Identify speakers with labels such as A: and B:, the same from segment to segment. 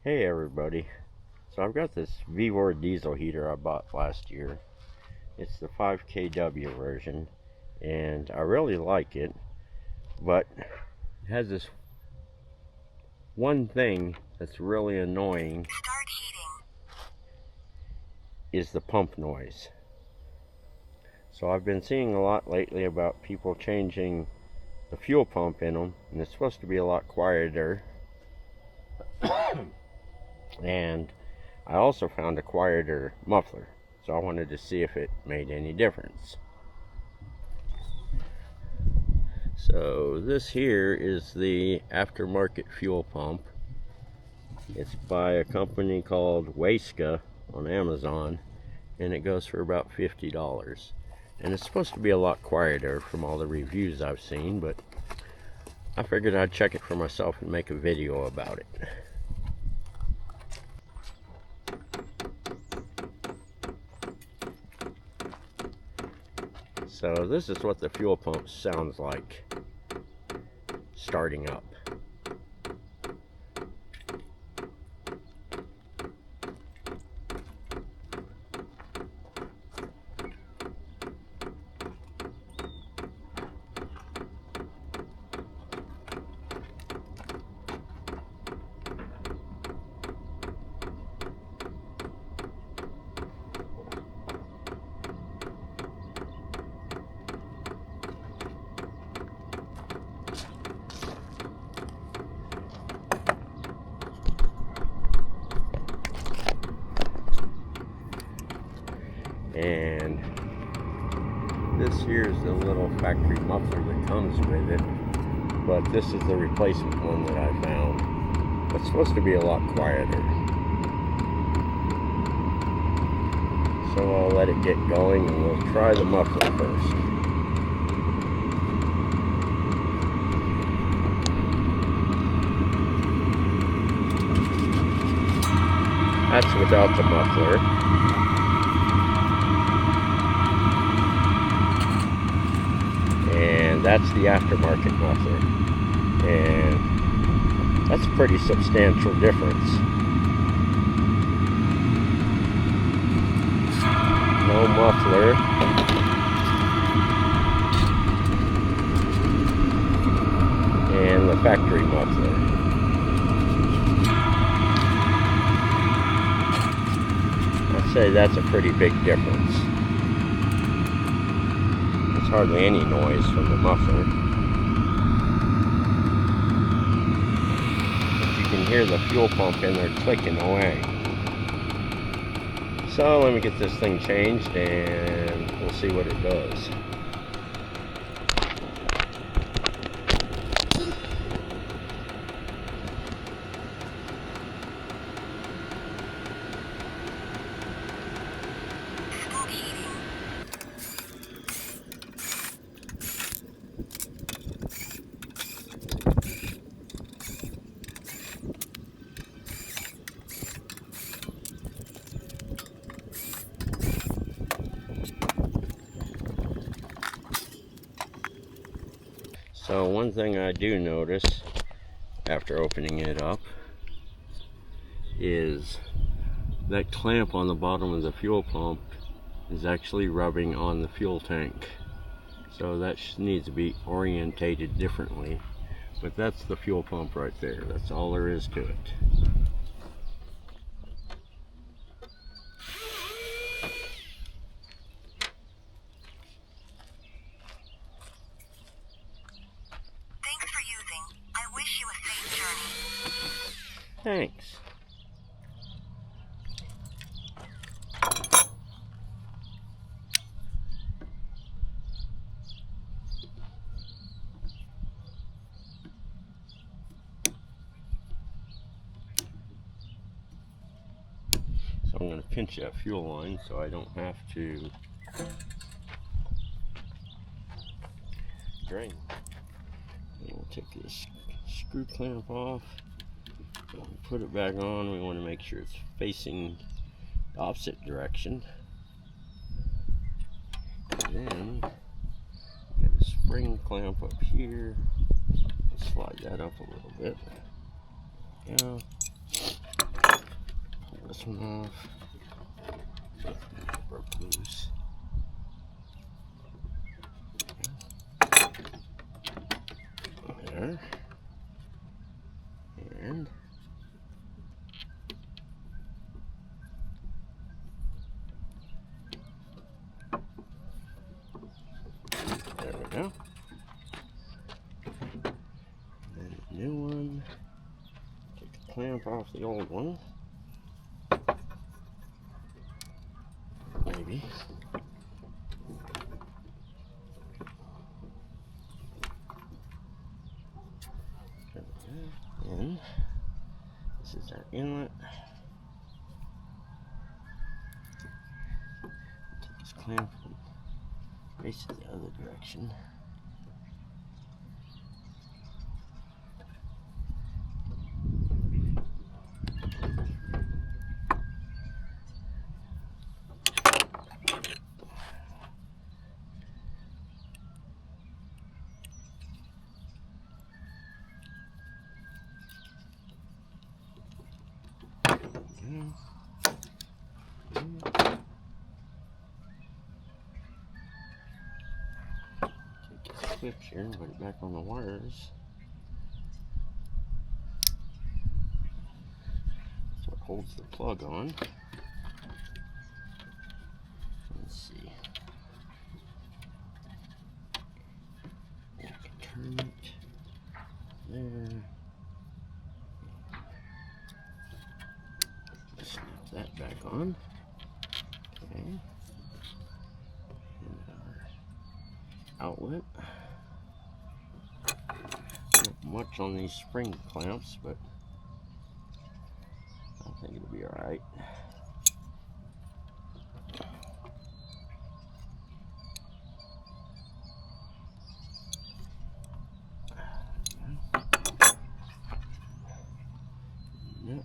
A: Hey everybody, so I've got this Vevor diesel heater I bought last year. It's the 5 kW version and I really like it, but it has this one thing that's really annoying.
B: Start heating.
A: Is the pump noise. So I've been seeing a lot lately about people changing the fuel pump in them, and it's supposed to be a lot quieter. And I also found a quieter muffler, so I wanted to see if it made any difference. So this here is the aftermarket fuel pump. It's by a company called Wayska on Amazon, and it goes for about $50. And it's supposed to be a lot quieter from all the reviews I've seen, but I figured I'd check it for myself and make a video about it. So this is what the fuel pump sounds like starting up. And this here is the little factory muffler that comes with it, but this is the replacement one that I found. It's supposed to be a lot quieter. So I'll let it get going and we'll try the muffler first. That's without the muffler. And that's the aftermarket muffler, and that's a pretty substantial difference. No muffler, and the factory muffler. I'd say that's a pretty big difference. Hardly any noise from the muffler, but you can hear the fuel pump in there clicking away. So let me get this thing changed and we'll see what it does. So one thing I do notice after opening it up is that clamp on the bottom of the fuel pump is actually rubbing on the fuel tank. So that needs to be orientated differently. But that's the fuel pump right there. That's all there is to it. Thanks. So I'm going to pinch that fuel line so I don't have to drain. And we'll take this screw clamp off. Put it back on. We want to make sure it's facing the opposite direction. And then get a spring clamp up here. Slide that up a little bit. Yeah. this one off. Broke loose. There. And there we go. And then the new one. Take the clamp off the old one. Maybe. And this is our inlet. Take this clamp and face it the other direction. Take this clip here and put it back on the wires. So it holds the plug on. Let's see. I can turn it there. Snap that back on. Okay. And our outlet. Not much on these spring clamps, but I think it'll be alright. Yep.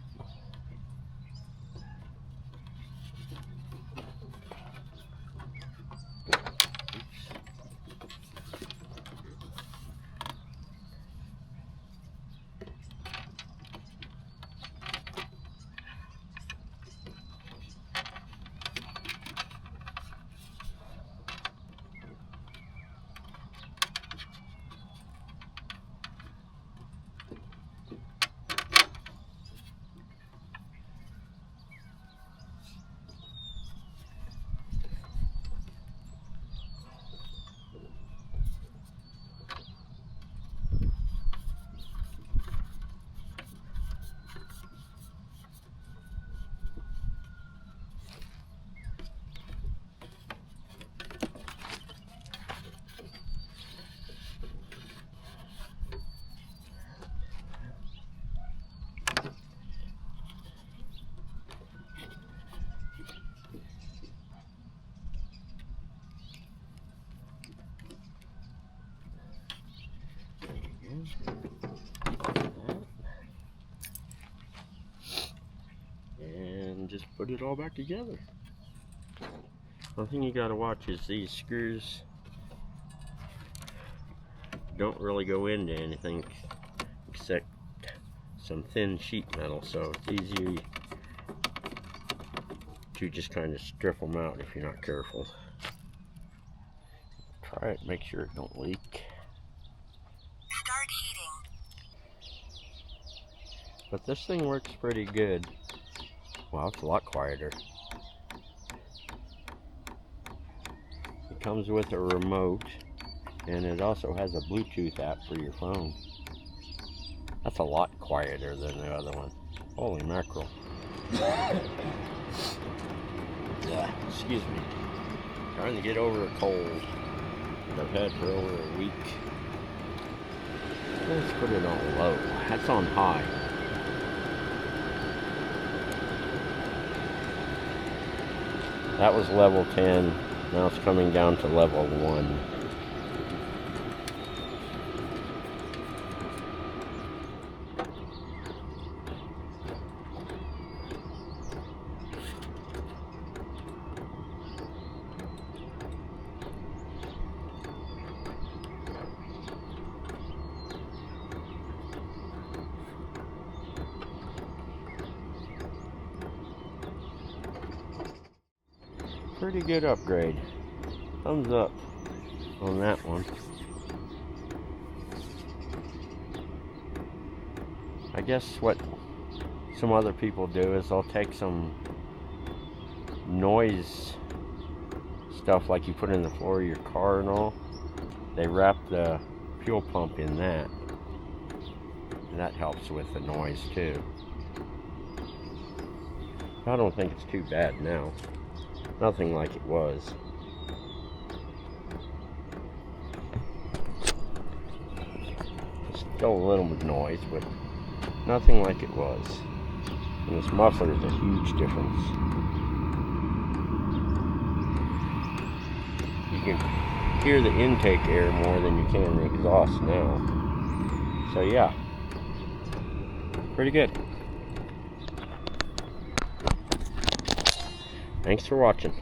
A: And just put it all back together. One thing you gotta watch is these screws don't really go into anything except some thin sheet metal, so it's easy to just kind of strip them out if you're not careful. Try it, make sure it don't leak.
B: Start heating.
A: But this thing works pretty good. Wow, it's a lot quieter. It comes with a remote, and it also has a Bluetooth app for your phone. That's a lot quieter than the other one. Holy mackerel. Yeah, excuse me. Trying to get over a cold that I've had for over a week. Let's put it on low. That's on high. That was level 10. Now it's coming down to level 1. Pretty good upgrade. Thumbs up on that one. I guess what some other people do is they'll take some noise stuff like you put in the floor of your car and all. They wrap the fuel pump in that. And that helps with the noise too. I don't think it's too bad now. Nothing like it was. Still a little bit noise, but nothing like it was. And this muffler is a huge difference. You can hear the intake air more than you can the exhaust now. So yeah, pretty good. Thanks for watching.